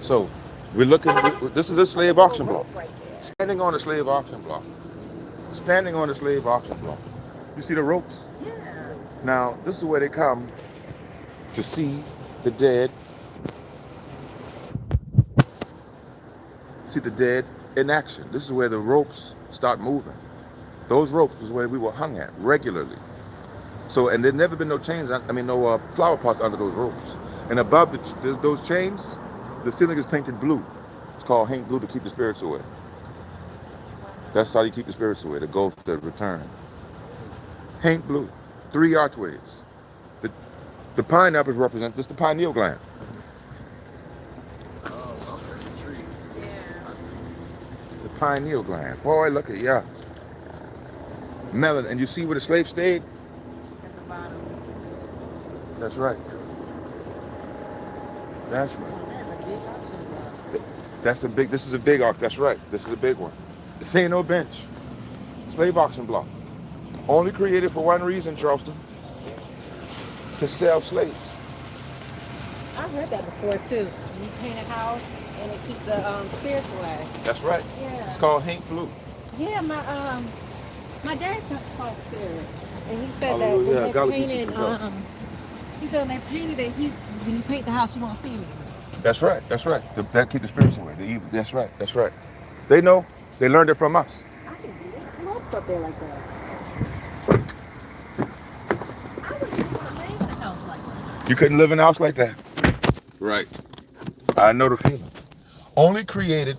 So we're looking, this is a slave auction block. Standing on a slave auction block. Standing on a slave auction block. You see the ropes? Yeah. Now, this is where they come to see the dead. See the dead in action. This is where the ropes start moving. Those ropes is where we were hung at regularly. So, and there'd never been no chains, no flower pots under those ropes. And above those chains, the ceiling is painted blue. It's called Haint Blue to keep the spirits away. That's how you keep the spirits away, the ghosts that return. Haint Blue, 3 archways. The pineapples represent, this is the pineal gland. Oh, okay, the tree. Yeah. I see. The pineal gland. Boy, look at, yeah. Melon, and you see where the slave stayed? At the bottom. That's right. That's right. Oh, that's a big auction block. That's a big, this is a big auction, that's right. This is a big one. This ain't no bench. Slave auction block. Only created for one reason, Charleston. To sell slaves. I've heard that before too. You paint a house and it keeps the spirits away. That's right. Yeah. It's called Haint Blue. Yeah, my dad saw spirit, and he said Hallelujah. that Gullah when Geechee they painted, for he said when they painted it, when you paint the house, you won't see me. That's right. That's right. That keep the spirits away. The evil. That's right. That's right. They know. They learned it from us. I can do it. Smokes up there like that. I wouldn't want to live in a house like that. You couldn't live in a house like that. Right. I know the feeling. Only created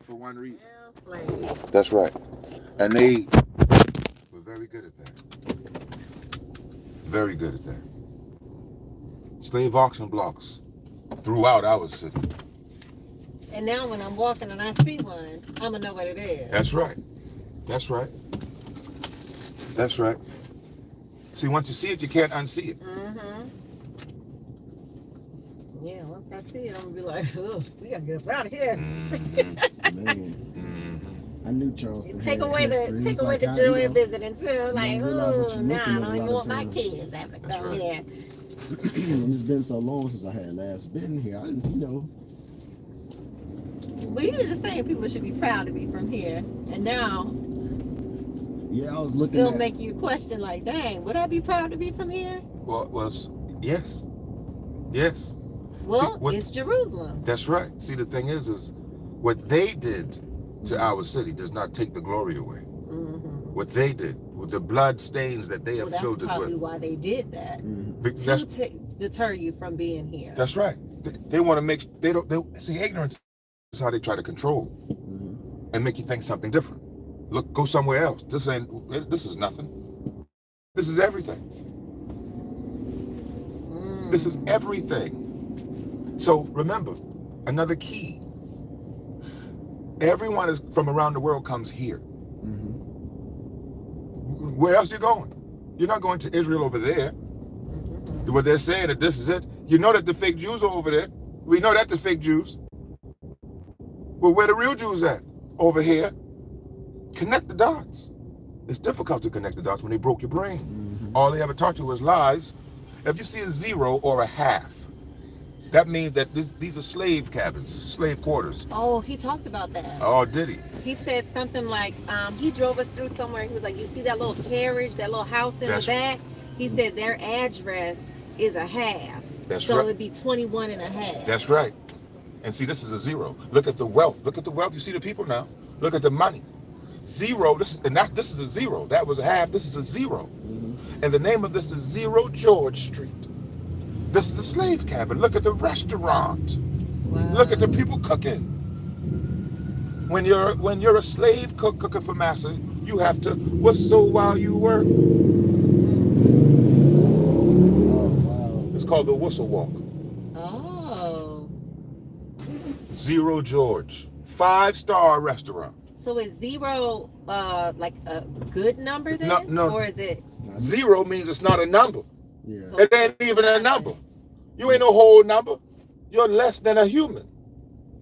for one reason. Hell, slaves. That's right. And they were very good at that. Very good at that. Slave auction blocks throughout our city. And now when I'm walking and I see one, I'm gonna know what it is. That's right. That's right. That's right. See, once you see it, you can't unsee it. Mm-hmm. Yeah, once I see it, I'm gonna be like, oh, we gotta get up out of here. Mm-hmm. Man, I knew Charleston. Take had away history. the It's joy like of how, visiting too. Like, don't realize what oh, you're nah, looking I at a don't even lot want of my times. kids having to That's come right. here. and it's been so long since I had last been here. I didn't, Well, you were just saying people should be proud to be from here, and now Yeah, I was looking it'll at. make you question, like, dang, would I be proud to be from here? Well, yes. Yes. Well, what- it's Jerusalem. That's right. See, the thing is what they did to our city does not take the glory away. Mm-hmm. What they did, with the blood stains that they have Well, that's filled it probably with. why they did that. That's, To deter you from being here. that's right. They want to make, they see, ignorance is how they try to control and make you think something different. Look, go somewhere else. This is nothing. This is everything. This is everything. So remember, another key. Everyone is from around the world comes here. Where else you going? You're not going to Israel over there. What they're saying that this is it. You know that the fake Jews are over there. We know that the fake Jews. Well, where the real Jews at? Over here. Connect the dots. It's difficult to connect the dots when they broke your brain. All they ever taught you was lies. If you see a 0 or a half, that means that these are slave cabins, slave quarters. Oh, he talked about that. Oh, did he? He said something like, he drove us through somewhere. He was like, you see that little carriage, that little house in That's the back? He said their address is a half. That's so right. it'd be 21 and a half. That's right. And see, this is a 0. Look at the wealth. Look at the wealth. You see the people now. Look at the money. 0. This is a 0. That was a half. This is a 0. And the name of this is 0 George Street. This is a slave cabin. Look at the restaurant. Wow. Look at the people cooking. When you're a slave cooking for master, you have to whistle while you work. It's called the whistle walk. Oh. 0 George. 5-star restaurant. So is 0 like a good number then? No. Or is it? 0 means it's not a number. Yeah. So- It ain't even a number. You ain't no whole number. You're less than a human.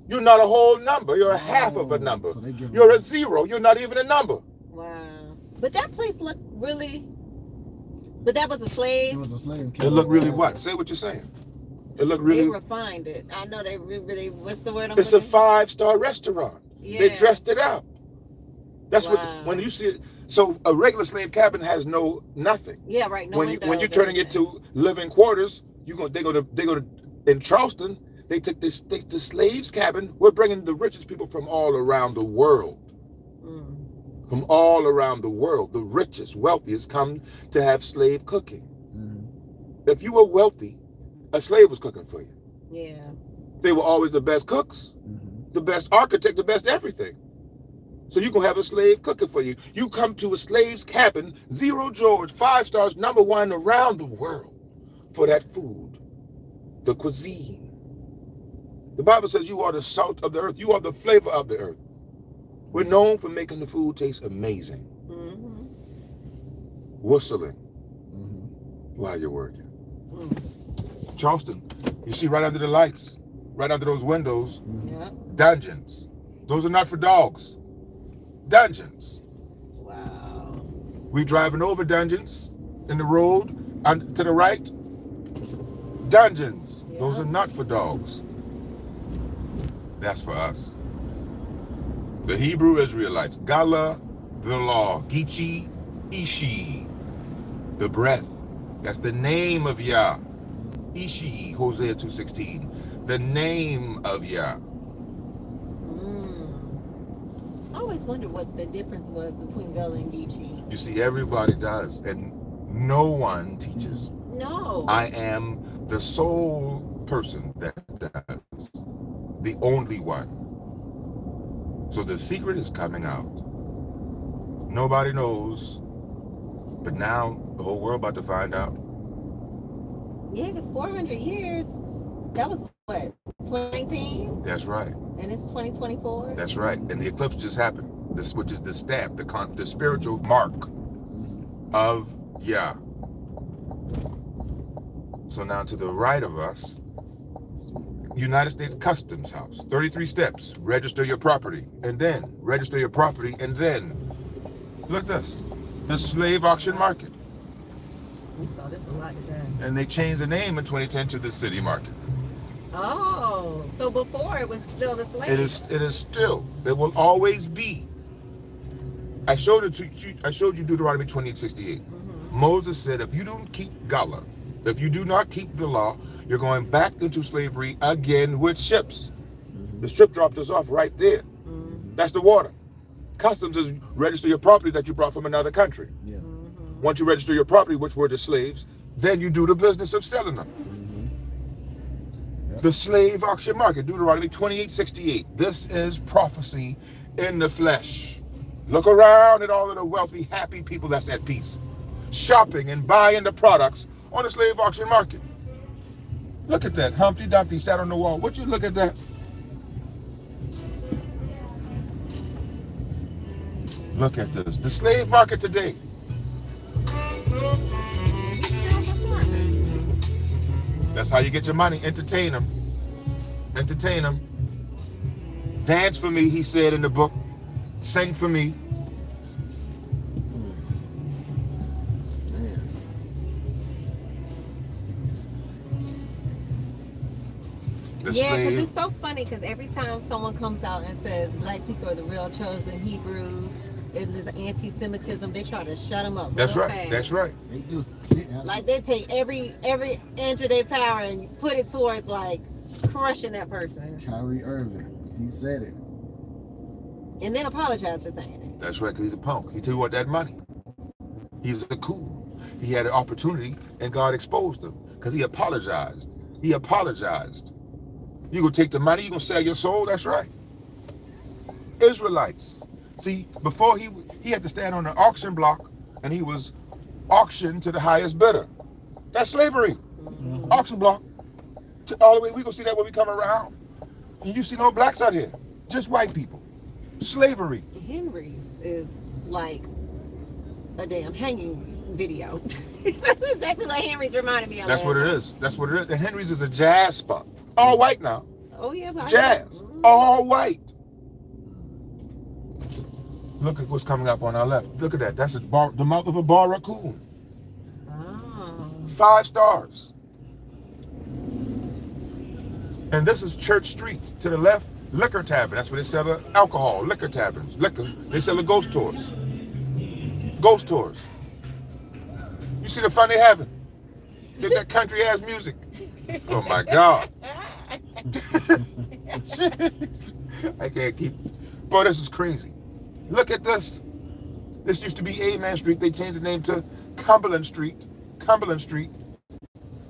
You're not a whole number. You're a half of a number. So they give You're you- a 0. You're not even a number. Wow. But that place looked really. But that was a slave. It was a slave It cabin. look really what? Say what you're saying. It looked They really. refined it. I know they really. What's the word I'm It's a looking? 5-star restaurant. Yeah. They dressed it up. That's Wow. what when you see it. So a regular slave cabin has nothing. Yeah, right. No when windows, you're turning it everything. to living quarters, they go to in Charleston. They took the slaves cabin. We're bringing the richest people from all around the world. From all around the world, the richest, wealthiest come to have slave cooking. If you were wealthy, a slave was cooking for you. Yeah. They were always the best cooks, the best architect, the best everything. So you can have a slave cooking for you. You come to a slave's cabin, 0 George, 5 stars, #1 around the world for that food, the cuisine. The Bible says you are the salt of the earth. You are the flavor of the earth. We're known for making the food taste amazing. Whistling while you're working. Charleston, you see right under the lights, right under those windows, dungeons. Those are not for dogs. Dungeons. Wow. We driving over dungeons in the road, and to the right, dungeons. Those are not for dogs. That's for us. The Hebrew Israelites, Gullah Gullah Geechee, Yeishi, the breath. That's the name of Yah. Yeishi, Hosea 2:16, the name of Yah. I always wondered what the difference was between Gullah and Geechee. You see, everybody does, and no one teaches. No. I am the sole person that does, the only one. So the secret is coming out. Nobody knows, but now the whole world about to find out. Yeah, because 400 years, that was what, 2019? That's right. And it's 2024? That's right. And the eclipse just happened. This, which is the stamp, the spiritual mark of Yah. So now to the right of us, United States Customs House, 33 steps, register your property, and then register your property, and then, look at this, the slave auction market. We saw this a lot today. And they changed the name in 2010 to the city market. Oh, so before it was still the slave. It is still, it will always be. I showed you Deuteronomy 28:68. Moses said, if you don't keep Gullah, if you do not keep the law, you're going back into slavery again with ships. The ship dropped us off right there. That's the water. Customs is register your property that you brought from another country. Yeah. Once you register your property, which were the slaves, then you do the business of selling them. The slave auction market, Deuteronomy 28:68. This is prophecy in the flesh. Look around at all of the wealthy, happy people that's at peace, shopping and buying the products on the slave auction market. Look at that. Humpty Dumpty sat on the wall. Would you look at that? Look at this. The slave market today. That's how you get your money. Entertain them. Entertain them. Dance for me, he said in the book. Sing for me. Yeah, because it's so funny because every time someone comes out and says black people are the real chosen Hebrews, it is anti-Semitism, they try to shut them up. That's right. Fast. That's right. They do. Like they take every inch of their power and put it towards like crushing that person. Kyrie Irving, he said it. And then apologize for saying it. That's right, because he's a punk. He tell you what, that money. He's a cool. He had an opportunity and God exposed him because he apologized. He apologized. You gonna take the money, you gonna sell your soul? That's right. Israelites. See, before he had to stand on an auction block and he was auctioned to the highest bidder. That's slavery. Auction block. All the way, we gonna see that when we come around. And you see no blacks out here, just white people. Slavery. Henry's is like a damn hanging video. That's exactly what Henry's reminded me of. That's what it is. That's what it is. And Henry's is a jazz spot. All white now. Oh yeah, but Jazz. All white. Look at what's coming up on our left. Look at that. That's the mouth of a bar raccoon. Oh. 5 stars. And this is Church Street. To the left, liquor tavern. That's where they sell the alcohol, liquor taverns, liquor. They sell the ghost tours. Ghost tours. You see the fun they having? Get that country ass music. Oh my God. I can't keep. Bro, this is crazy. Look at this. This used to be A-Man Street. They changed the name to Cumberland Street. Cumberland Street.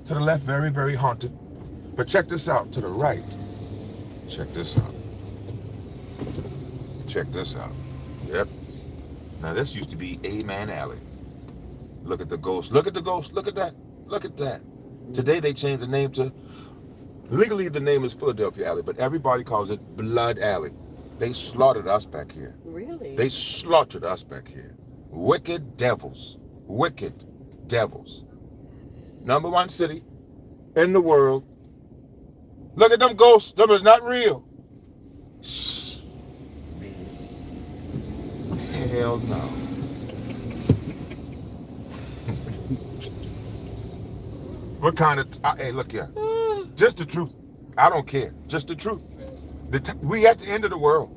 To the left, very, very haunted. But check this out. To the right. Check this out. Check this out. Yep. Now this used to be A-Man Alley. Look at the ghost. Look at the ghost. Look at that. Look at that. Today they changed the name to, legally the name is Philadelphia Alley, but everybody calls it Blood Alley. They slaughtered us back here. Really? They slaughtered us back here. Wicked devils. Wicked devils. #1 city in the world. Look at them ghosts. Them is not real. Shh. Hell no. What kind of, hey, look here. Just the truth. I don't care. Just the truth. We at the end of the world.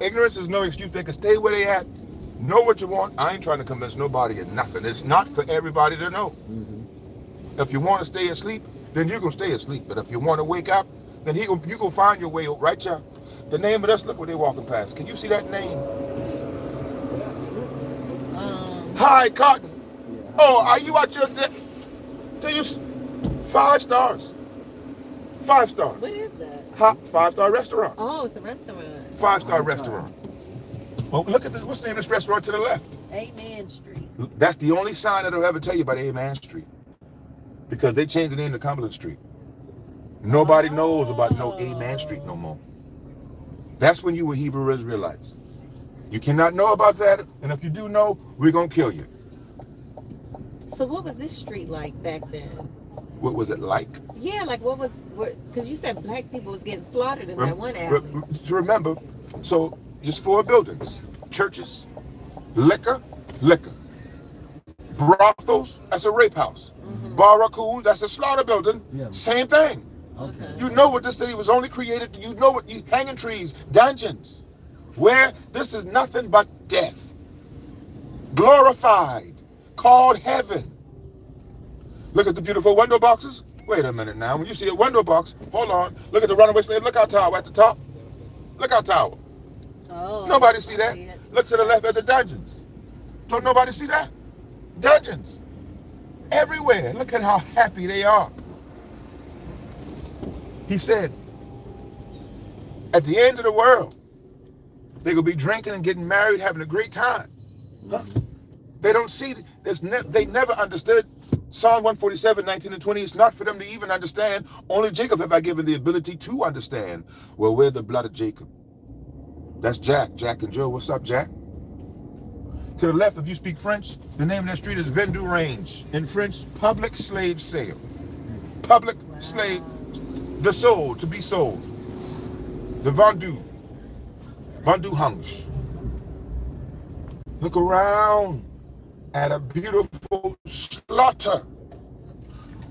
Ignorance is no excuse. They can stay where they at. Know what you want. I ain't trying to convince nobody of nothing. It's not for everybody to know. If you want to stay asleep, then you're going to stay asleep. But if you want to wake up, then you going to find your way, right, y'all? The name of this, look what they walking past. Can you see that name? Hi, Cotton. Oh, are you out your... Do you... 5 stars. 5 stars. What is that? Hot 5-star restaurant. Oh, it's a restaurant. 5-star restaurant. Well, look at this. What's the name of this restaurant to the left? Amen Street. That's the only sign that'll ever tell you about Amen Street. Because they changed the name to Cumberland Street. Nobody knows about no Amen Street no more. That's when you were Hebrew Israelites. You cannot know about that, and if you do know, we're going to kill you. So what was this street like back then? What was it like? Yeah, like what was, because you said black people was getting slaughtered in that one alley. Remember, so just 4 buildings. Churches, liquor, brothels, that's a rape house. Barracoons, that's a slaughter building. Yeah. Same thing. Okay. You know what this city was only created, you know what, you hanging trees, dungeons, where this is nothing but death. Glorified, called heaven. Look at the beautiful window boxes. Wait a minute now. When you see a window box, hold on. Look at the runaway slave lookout tower at the top. Lookout tower. Oh. Nobody see that. Look to the left at the dungeons. Don't nobody see that? Dungeons. Everywhere. Look at how happy they are. He said, at the end of the world, they're going to be drinking and getting married, having a great time. Huh? They don't see, they never understood Psalm 147, 19 and 20. It's not for them to even understand. Only Jacob have I given the ability to understand. Well, we're the blood of Jacob. That's Jack and Joe. What's up, Jack? To the left, if you speak French, the name of that street is Vendu Range. In French, public slave sale. Public slave, the sold, to be sold. The vendu hungs. Look around at a beautiful slaughter.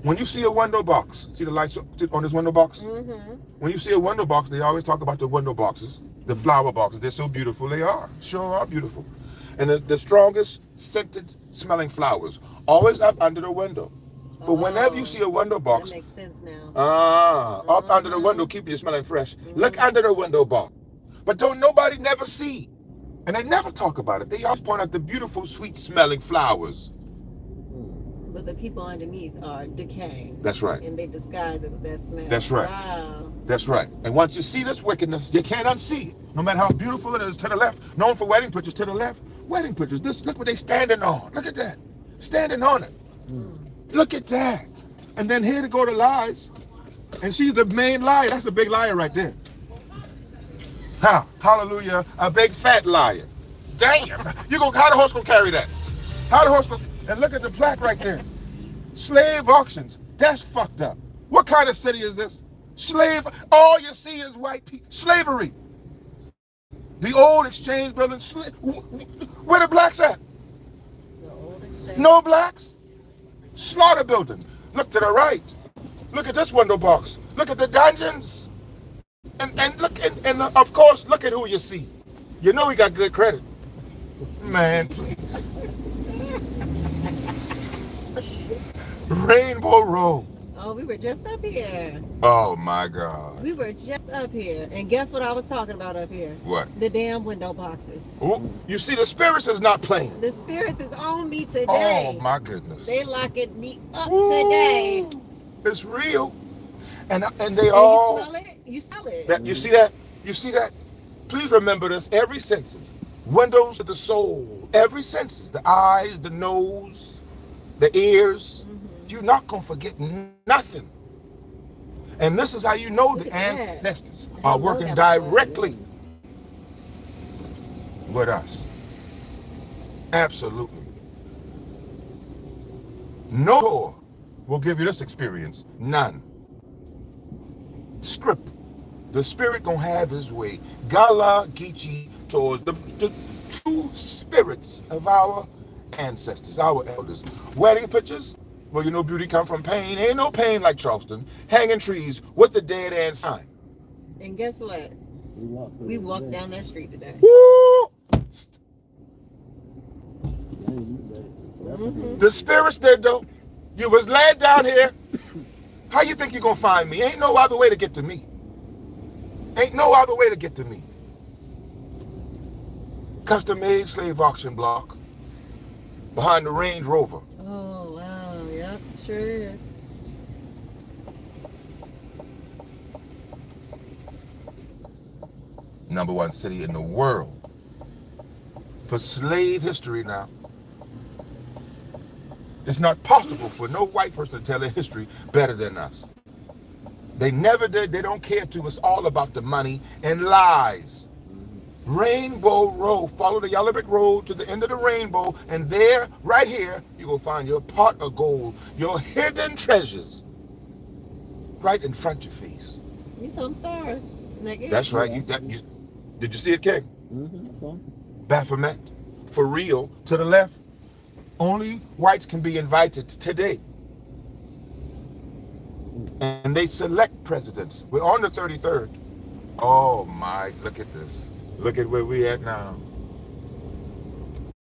When you see a window box, see the lights on this window box? When you see a window box, they always talk about the window boxes, the flower boxes. They're so beautiful. They are. Sure are beautiful. And the strongest scented smelling flowers, always up under the window. But whenever you see a window box, that makes sense now. Up under the window, keeping you smelling fresh. Look under the window box. But don't nobody never see. And they never talk about it. They always point out the beautiful, sweet smelling flowers. But the people underneath are decaying. That's right. And they disguise it with that smell. That's right. Wow. That's right. And once you see this wickedness, you can't unsee it. No matter how beautiful it is. To the left, known for wedding pictures, to the left, wedding pictures. This, look what they standing on. Look at that. Standing on it. Look at that. And then here to go to lies. And she's the main liar. That's a big liar right there. How? Hallelujah. A big fat liar. Damn. How the horse gonna carry that? How the horse gonna? And look at the plaque right there. Slave auctions. That's fucked up. What kind of city is this? Slave. All you see is white people. Slavery. The old exchange building. Where the blacks at? No blacks. Slaughter building. Look to the right. Look at this window box. Look at the dungeons. And look, and of course, look at who you see. You know he got good credit. Man, please. Rainbow Road. Oh, we were just up here. Oh my God. We were just up here. And guess what I was talking about up here? What? The damn window boxes. Ooh, you see, the spirits is not playing. The spirits is on me today. Oh my goodness. They locking me up Ooh, today. it's real. And they And all. you smell it? You smell it. That, you see that? You see that? Please remember this. Every senses. Windows to the soul. Every senses. The eyes, the nose, the ears. You're not going to forget nothing. And this is how you know the ancestors are working directly with us. Absolutely. No door will give you this experience. None. Script. The spirit gonna have his way. Gullah Geechee towards the true spirits of our ancestors, our elders. Wedding pictures. Well, you know beauty come from pain. Ain't no pain like Charleston. Hanging trees with the dead end sign. And guess what? We walked down that street today. Woo! So The spirits did though. You was laid down here. How you think you're gonna find me? Ain't no other way to get to me. Ain't no other way to get to me. Custom made slave auction block behind the Range Rover. Oh, wow. Yep, sure is. #1 city in the world for slave history now. It's not possible for no white person to tell their history better than us. They never did. They don't care to. It's all about the money and lies. Rainbow Road. Follow the yellow brick road to the end of the rainbow, and there, right here, you will find your pot of gold, your hidden treasures, right in front of your face. You saw some stars. That's right. Did you see it, Keg? Baphomet, for real, to the left. Only whites can be invited today. And they select presidents. We're on the 33rd. Oh my, look at this. Look at where we at now.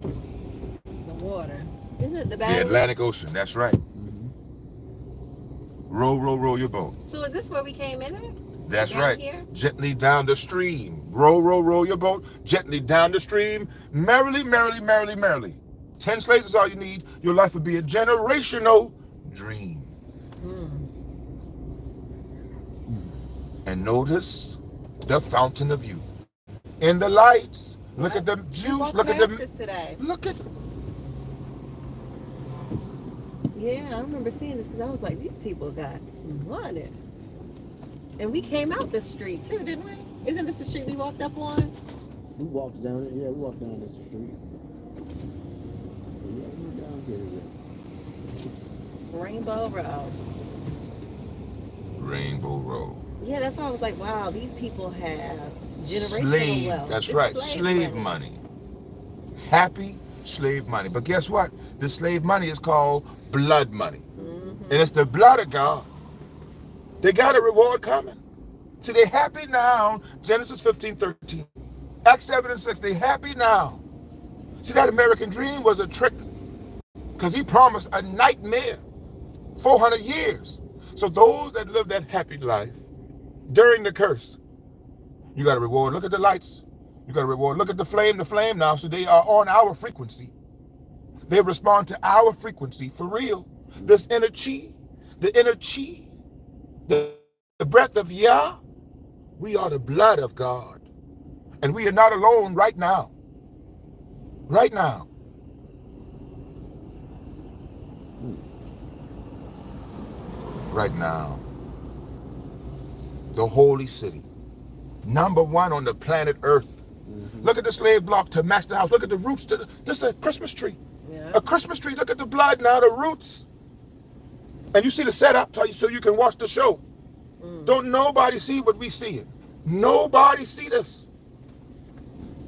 The water. Isn't it the The Atlantic Ocean, that's right. Row your boat. So is this where we came in at? That's Down right. here? Gently down the stream. Row your boat. Gently down the stream. Merrily, merrily, merrily, merrily. 10 slaves is all you need. Your life would be a generational dream. And notice the fountain of youth. In the lights. Look at the juice. Look at them. Today. Look at. Yeah, I remember seeing this because I was like, these people got money. And we came out this street too, didn't we? Isn't this the street we walked up on? We walked down it. Yeah, we walked down this street. Yeah, we went down here. Rainbow Road. Rainbow Road. Yeah, that's why I was like, wow, these people have generational wealth. That's It's right. Slave money. Happy slave money. But guess what? The slave money is called blood money. And it's the blood of God. They got a reward coming. See, they happy now. Genesis 15:13. Acts 7:6. They happy now. See, that American dream was a trick. Because he promised a nightmare. 400 years. So those that live that happy life during the curse, you got a reward. Look at the lights. You got a reward. Look at the flame now. So they are on our frequency. They respond to our frequency for real. This inner chi, the breath of Yah, we are the blood of God. And we are not alone right now. Right now. Right now. The holy city. #1 on the planet Earth. Look at the slave block to match the house. Look at the roots to this is a Christmas tree. Yeah. A Christmas tree. Look at the blood now, the roots. And you see the setup so you can watch the show. Don't nobody see what we see. Nobody see this.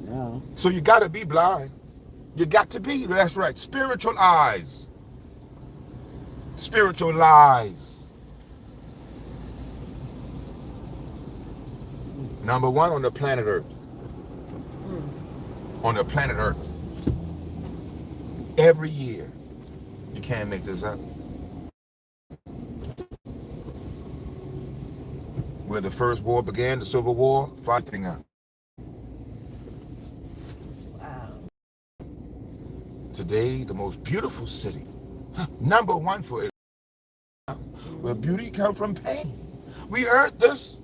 Now. So you got to be blind. You got to be. That's right. Spiritual eyes. Spiritual lies. Number one on the planet Earth. Mm. On the planet Earth. Every year. You can't make this up. Where the first war began, the Civil War, fighting out. Wow. Today, the most beautiful city. Number one for it. Where beauty comes from pain. We earned this.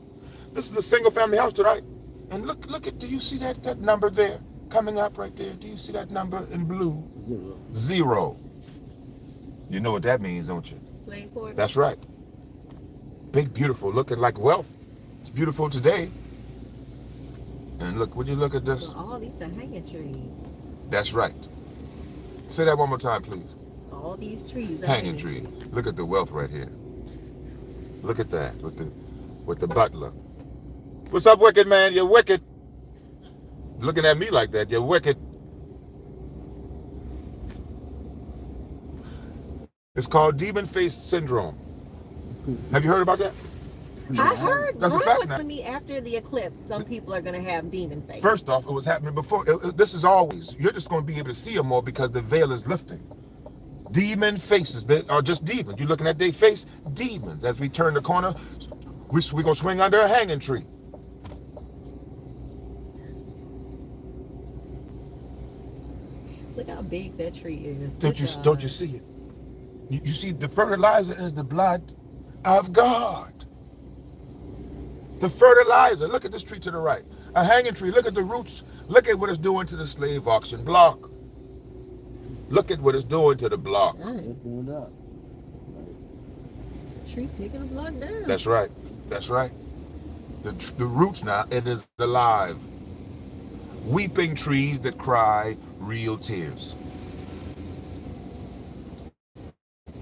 This is a single family house tonight. And look at, do you see that number there? Coming up right there. Do you see that number in blue? 0. 0. You know what that means, don't you? Slave quarter. That's right. Big, beautiful, looking like wealth. It's beautiful today. And look, would you look at this? Well, all these are hanging trees. That's right. Say that one more time, please. All these trees are Hanging tree. Look at the wealth right here. Look at that with the butler. What's up, wicked man? You're wicked. Looking at me like that, you're wicked. It's called demon face syndrome. Have you heard about that? I heard That's a Ron fact was now. to me after the eclipse, some people are going to have demon face. First off, it was happening before. This is always. You're just going to be able to see them more because the veil is lifting. Demon faces. They are just demons. You're looking at their face, demons. As we turn the corner, we're going to swing under a hanging tree. Look how big that tree is. Don't you see it? You see, the fertilizer is the blood of God. The fertilizer. Look at this tree to the right. A hanging tree. Look at the roots. Look at what it's doing to the slave auction block. Look at what it's doing to the block. It's doing that. Tree taking a block down. That's right. That's right. The roots now, it is alive. Weeping trees that cry real tears.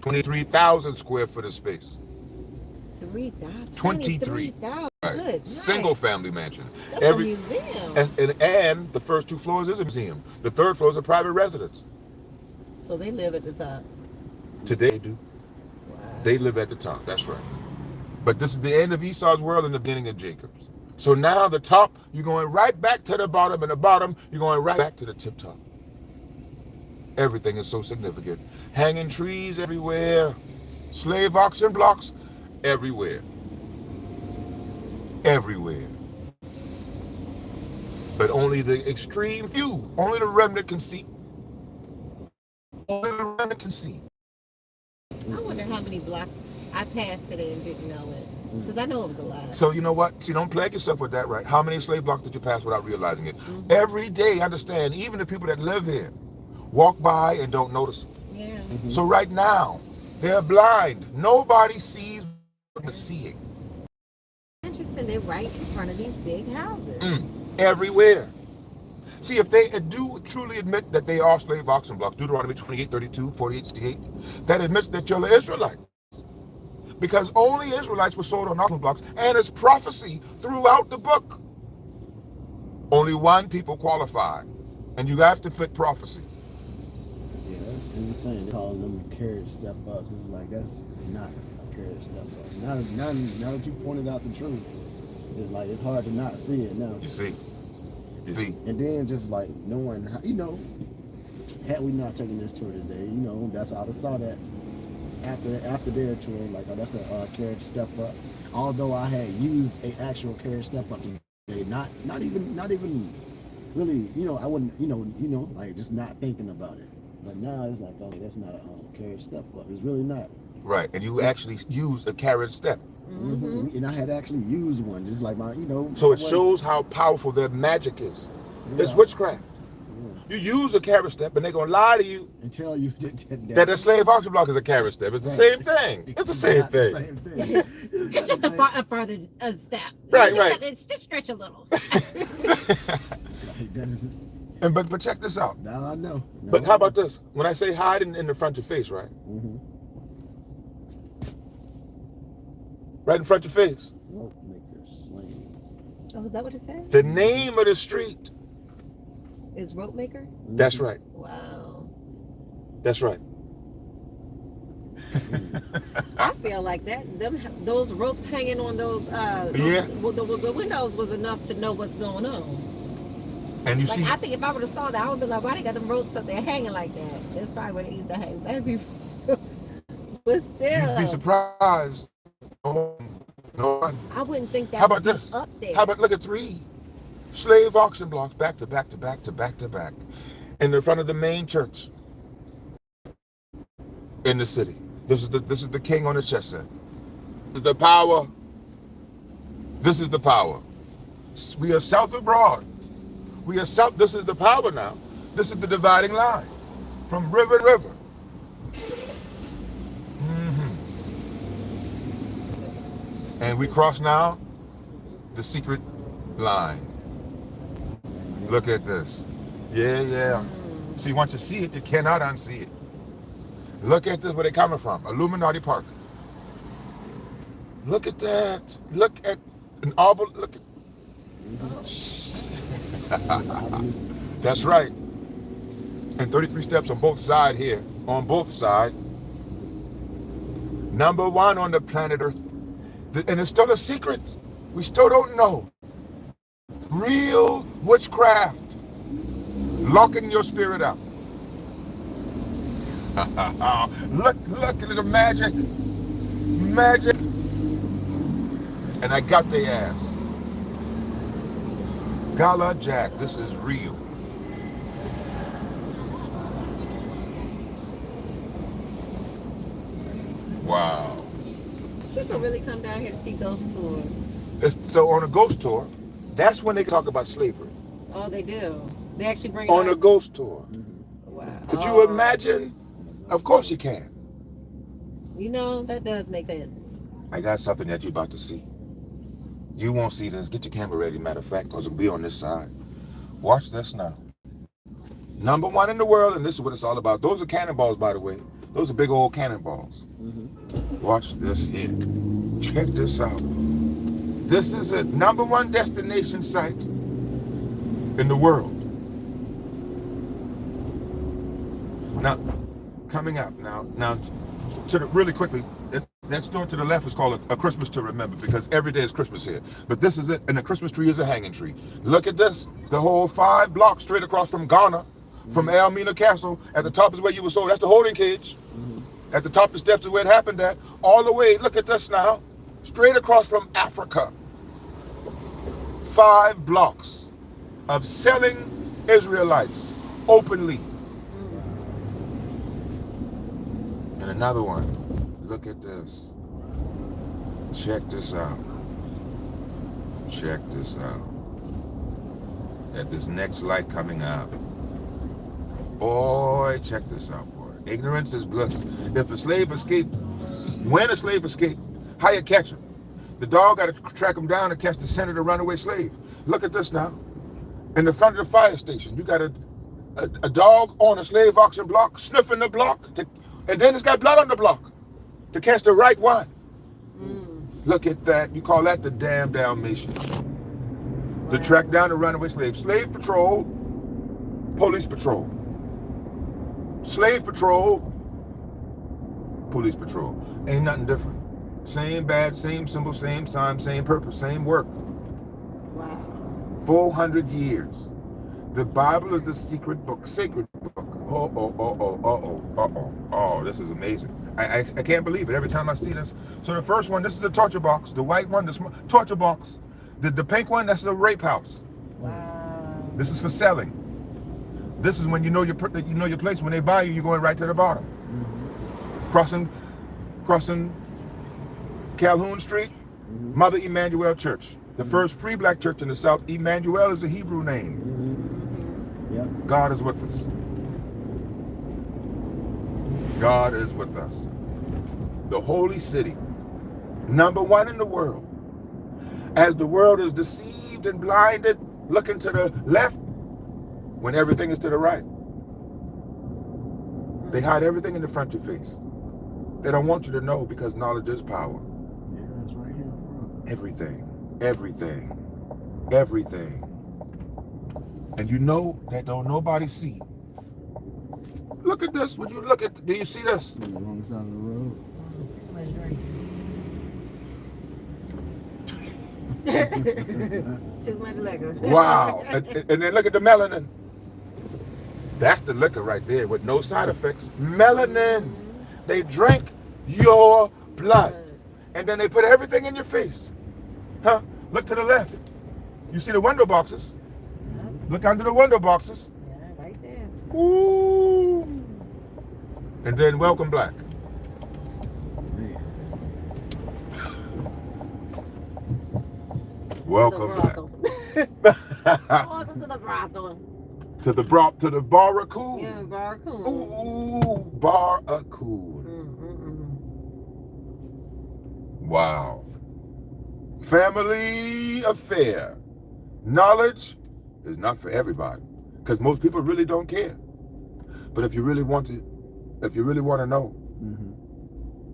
23,000 square foot of space. 23,000. Right. Good. Single family mansion. That's a museum. And the first 2 floors is a museum. The 3rd floor is a private residence. So they live at the top. Today they do. Wow. They live at the top. That's right. But this is the end of Esau's world and the beginning of Jacob's. So now the top, you're going right back to the bottom, and the bottom, you're going right back to the tip top. Everything is so significant. Hanging trees everywhere. Slave auction blocks everywhere. Everywhere. But only the extreme few, only the remnant can see. Only the remnant can see. I wonder how many blocks I passed today and didn't know it. Because I know it was a lot. So you know what? See, don't plague yourself with that, right? How many slave blocks did you pass without realizing it? Every day, understand, even the people that live here walk by and don't notice. Yeah. So right now, they're blind. Nobody sees what they're seeing. Interesting. They're right in front of these big houses. Everywhere. See, if they do truly admit that they are slave auction blocks, Deuteronomy 28:32, 48:68, that admits that you're an Israelite. Because only Israelites were sold on auction blocks, and it's prophecy throughout the book. Only one people qualify, and you have to fit prophecy. Yeah, that's insane. They call them carrot step ups. It's like that's not a carrot step up. Now that you pointed out the truth, it's like it's hard to not see it now. You see? You see? And then just like knowing how, had we not taken this tour today, that's how I saw that after their tour, like, oh, that's a carriage step up. Although I had used an actual carriage step up today, not even really, I wouldn't, like just not thinking about it. But now it's like, okay, that's not a carriage step up. It's really not. Right, and you actually use a carriage step. Mm-hmm. And I had actually used one, just like my, So it shows how powerful their magic is. Yeah. It's witchcraft. Yeah. You use a carrot step, and they're gonna lie to you and tell you that the slave auction block is a carrot step. It's the same thing. It's the same thing. Same thing. It's just a further step. Right. It's just stretch a little. And but check this out. Now I know. But how about this? When I say hide in the front of your face, right? Mm-hmm. Right in front of your face. Rope makers lane. Oh, is that what it said? The name of the street. Is rope makers? That's right. Wow. That's right. I feel like those ropes hanging on those the windows was enough to know what's going on. And you like, see, I think if I would have saw that, I would be like, why they got them ropes up there hanging like that? That's probably where they used to hang. That'd be, but still, you'd be surprised. No, I wouldn't think that. How about this? Up there. How about look at 3 slave auction blocks back to back to back to back to back in the front of the main church in the city. This is the king on the chest set. This is the power. This is the power. We are south of Broad. We are south. This is the power now. This is the dividing line from river to river. And we cross now the secret line. Look at this. Yeah. See, once you see it, you cannot unsee it. Look at this, where they coming from. Illuminati Park. Look at that. Look at an arbor. Look at. That's right. And 33 steps on both sides here. On both sides. Number 1 on the planet Earth. And it's still a secret. We still don't know. Real witchcraft. Locking your spirit out. Look at the magic. Magic. And I got their ass. Gullah Jack, this is real. Wow. People really come down here to see ghost tours. So on a ghost tour, that's when they talk about slavery. Oh, they do. They actually bring on a ghost tour. Wow. Could you imagine? Of course you can. You know, that does make sense. I got something that you're about to see. You won't see this. Get your camera ready, matter of fact, because it'll be on this side. Watch this now. Number 1 in the world, and this is what it's all about. Those are cannonballs, by the way. Those are big old cannonballs. Watch this here. Check this out. This is a number 1 destination site in the world. Now, coming up now to the, really quickly, that store to the left is called a Christmas to remember, because every day is Christmas here. But this is it, and the Christmas tree is a hanging tree. Look at this, the whole 5 blocks straight across from Ghana, from Elmina Castle. At the top is where you were sold. That's the holding cage. At the top of the steps is where it happened at. All the way, look at this now, straight across from Africa. 5 blocks of selling Israelites openly. And another one. Look at this. Check this out. Check this out. At this next light coming out. Boy, check this out, boy. Ignorance is bliss. If a slave escaped, when a slave escaped, how you catch him? The dog got to track him down and catch the scent of the runaway slave. Look at this now. In the front of the fire station, you got a dog on a slave auction block, sniffing the block, and then it's got blood on the block to catch the right one. Look at that. You call that the damn Dalmatian. To track down the runaway slave. Slave patrol, police patrol. Slave patrol, police patrol. Ain't nothing different. Same badge, same symbol, same sign, same purpose, same work. Wow. 400 years. The Bible is the secret book, sacred book. Oh, this is amazing. I can't believe it every time I see this. So the first one, this is a torture box. The white one, the torture box. The pink one, that's the rape house. Wow. This is for selling. This is when you know your place. When they buy you, you're going right to the bottom. Crossing Calhoun Street, Mother Emanuel Church. The first free black church in the South. Emmanuel is a Hebrew name. Yeah. God is with us. God is with us. The holy city, number 1 in the world. As the world is deceived and blinded, looking to the left when everything is to the right. They hide everything in the front of your face. They don't want you to know, because knowledge is power. Yeah, it's right here. Everything. And you know that don't nobody see look at this. Would you look at? Do you see this? On the wrong side of the road. Too much liquor. Wow. And then look at the melanin. That's the liquor right there with no side effects. Melanin. They drink your blood. And then they put everything in your face. Huh? Look to the left. You see the window boxes. Look under the window boxes. Yeah, right there. Ooh. And then welcome black. Welcome back. Welcome to the brothel. To the Barracoon. Yeah, Barracoon. Ooh, Barracoon. Wow. Family affair. Knowledge is not for everybody, because most people really don't care. But if you really want to know,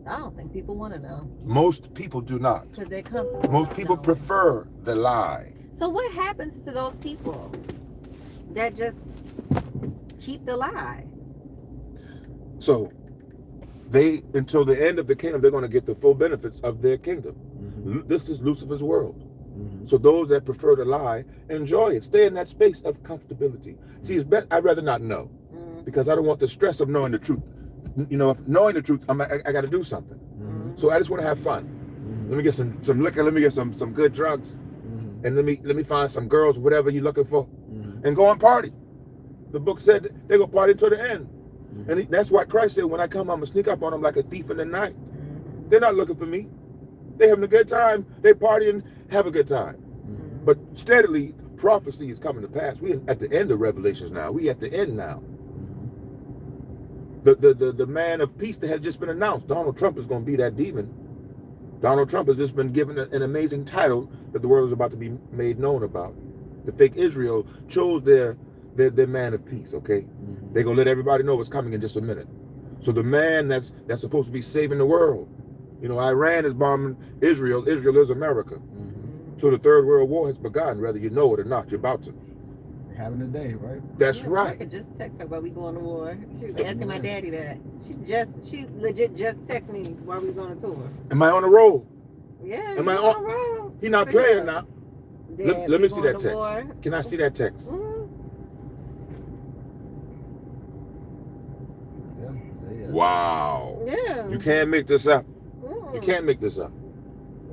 I don't think people want to know. most people do not. Because they're comfortable. Most people prefer the lie. So what happens to those people that just keep the lie? So they, until the end of the kingdom, they're going to get the full benefits of their kingdom. This is Lucifer's world. So those that prefer to lie, enjoy it. Stay in that space of comfortability. See, it's best, I'd rather not know, because I don't want the stress of knowing the truth. You know, if knowing the truth, I got to do something. So I just want to have fun. Let me get some liquor. Let me get some good drugs, and let me find some girls, whatever you're looking for, and go and party. The book said they go party till the end, and that's why Christ said, "When I come, I'm gonna sneak up on them like a thief in the night." They're not looking for me. They having a good time. They partying, have a good time. But steadily, prophecy is coming to pass. We at the end of Revelations now. We at the end now. The man of peace that has just been announced. Donald Trump is going to be that demon. Donald Trump has just been given an amazing title that the world is about to be made known about. The fake Israel chose their man of peace. Okay, they're gonna let everybody know what's coming in just a minute. So the man that's supposed to be saving the world. You know, Iran is bombing Israel. Israel is America. So the Third World War has begun, whether you know it or not. You're about to. Having a day, right? That's Yeah, right. I could just text her while we going to war. She was asking my daddy that. She legit just texted me while we was on a tour. Am I on a roll? Yeah. Am I on a roll? He not playing now. Dad, Let we me see going that to text. war. Can I see that text? Wow. Yeah. You can't make this up. You can't make this up.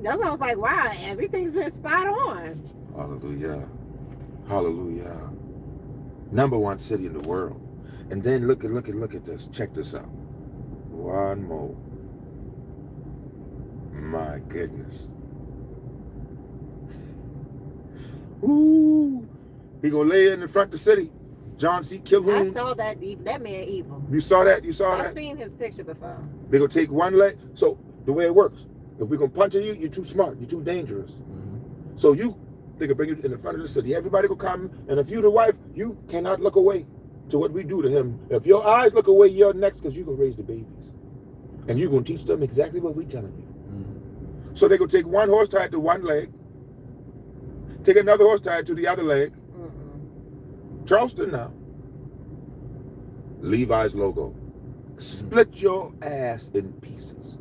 That's why I was like, wow, everything's been spot on. Hallelujah. Hallelujah. #1 city in the world. And then look at this. Check this out. One more. My goodness. Ooh. He gonna lay in the front of the city. John C. KhIll. I saw that man evil. You saw that? You saw that? I've seen his picture before. They gonna take one leg. So the way it works, if we gonna punch you, you're too smart. You're too dangerous. So they can bring you in the front of the city. Everybody will come, and if you're the wife, you cannot look away to what we do to him. If your eyes look away, you're next, because you're gonna raise the babies, and you're gonna teach them exactly what we're telling you. So they gonna take one horse tied to one leg, take another horse tied to the other leg. Charleston now. Levi's logo. Split your ass in pieces.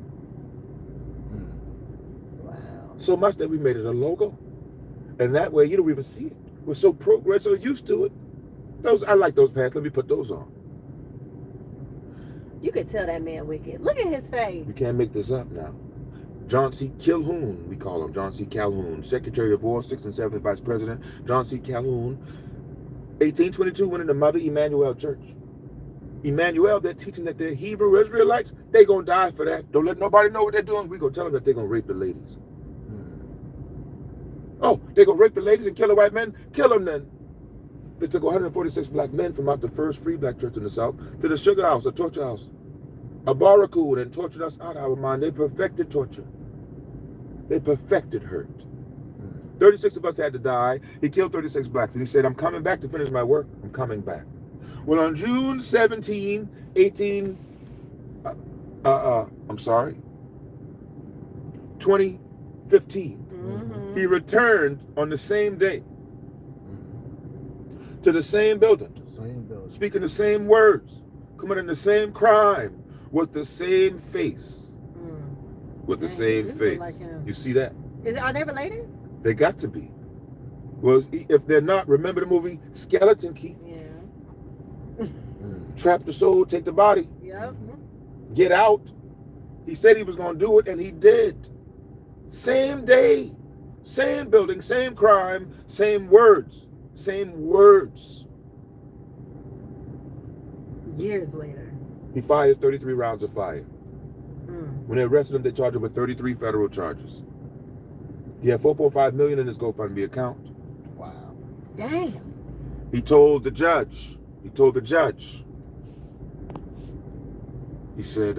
Wow. So much that we made it a logo. And that way you don't even see it. We're so programmed, so used to it. I like those pants. Let me put those on. You could tell that man wicked. Look at his face. You can't make this up now. John C. Calhoun, we call him. John C. Calhoun, Secretary of War, 6th and 7th Vice President. John C. Calhoun, 1822, went into Mother Emanuel Church. Emmanuel, they're teaching that they're Hebrew Israelites. They gonna die for that. Don't let nobody know what they're doing. We gonna tell them that they're gonna rape the ladies. Oh, they gonna rape the ladies and kill the white men? Kill them then. They took 146 black men from out the first free black church in the South to the sugar house, the torture house, a barracoon, and tortured us out of our mind. They perfected torture. They perfected hurt. 36 of us had to die. He killed 36 blacks. And he said, I'm coming back to finish my work. I'm coming back. Well, on June 17, 2015, he returned on the same day to the same building, speaking the same words, committing the same crime with the same face. With the Dang, same they look face. like him. You see that? Are they related? They got to be. Well, if they're not, remember the movie Skeleton Key? Yeah. Trap the soul, take the body. Yep. Get out. He said he was going to do it, and he did. Same day, same building, same crime, same words. Same words. Years later. He fired 33 rounds of fire. When they arrested him, they charged him with 33 federal charges. He had $4.5 million in his GoFundMe account. Wow. Damn. He told the judge, he said,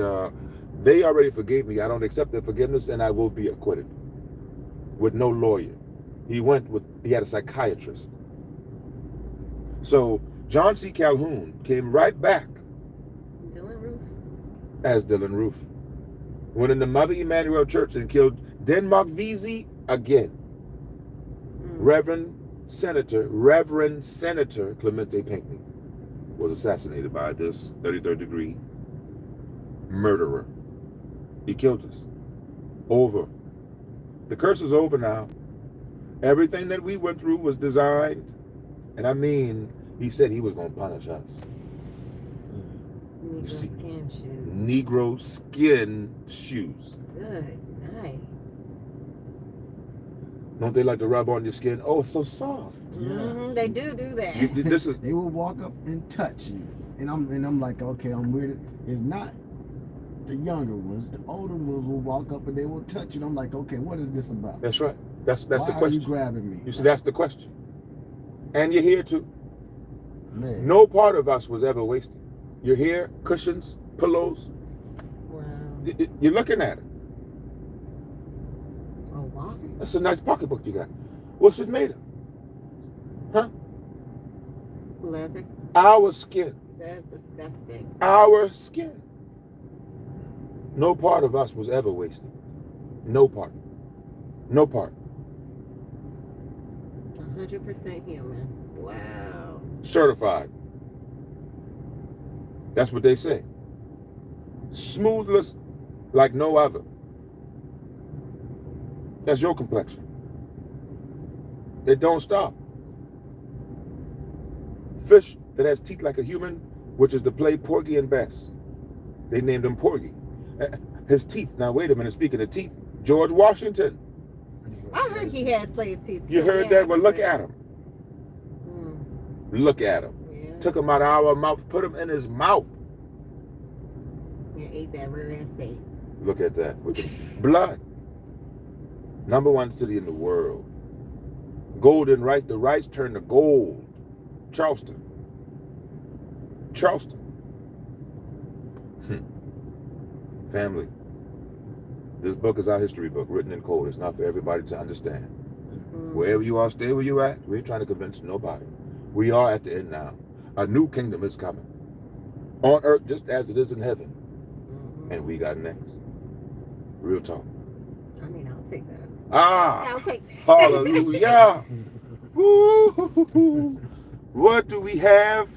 they already forgave me. I don't accept their forgiveness, and I will be acquitted. With no lawyer. He had a psychiatrist. So John C. Calhoun came right back as Dylann Roof. Went in the Mother Emanuel Church and killed Denmark Vesey again. Reverend Senator Clemente Pinckney was assassinated by this 33rd degree murderer. He killed us. Over. The curse is over now. Everything that we went through was designed, and I mean, he said he was going to punish us. Negro skin shoes. Negro skin shoes. Good night. Don't they like to rub on your skin? Oh, it's so soft. Yeah. They do that. They will walk up and touch you, and I'm like, okay, I'm weird. It's not the younger ones. The older ones will walk up and they will touch you. And I'm like, okay, what is this about? That's right. That's Why the are question. you grabbing me? You see, that's the question. And you're here too. Man. No part of us was ever wasted. You're here, cushions, pillows. Wow. You're looking at it. Oh, wow. That's a nice pocketbook you got. What's it made of? Huh? Leather. Our skin. That's disgusting. Our skin. No part of us was ever wasted. No part. No part. 100% human. Wow. Certified. That's what they say. Smoothless like no other. That's your complexion. It don't stop. Fish that has teeth like a human, which is the play Porgy and Bess. They named him Porgy. His teeth, now wait a minute, speaking of teeth, George Washington. I heard he had slave teeth. You heard that? Well, look at him. Look at him. Yeah. Took him out of our mouth, put him in his mouth. Yeah, ate that rare ass steak. Look at that. With the blood. #1 city in the world. Golden rice. The rice turned to gold. Charleston. Family. This book is our history book, written in code. It's not for everybody to understand. Wherever you are, stay where you at. We ain't trying to convince nobody. We are at the end now. A new kingdom is coming. On earth just as it is in heaven. And we got next. Real talk. I mean, I'll take that. Ah! I'll take that. Hallelujah! Woo-hoo-hoo-hoo. What do we have?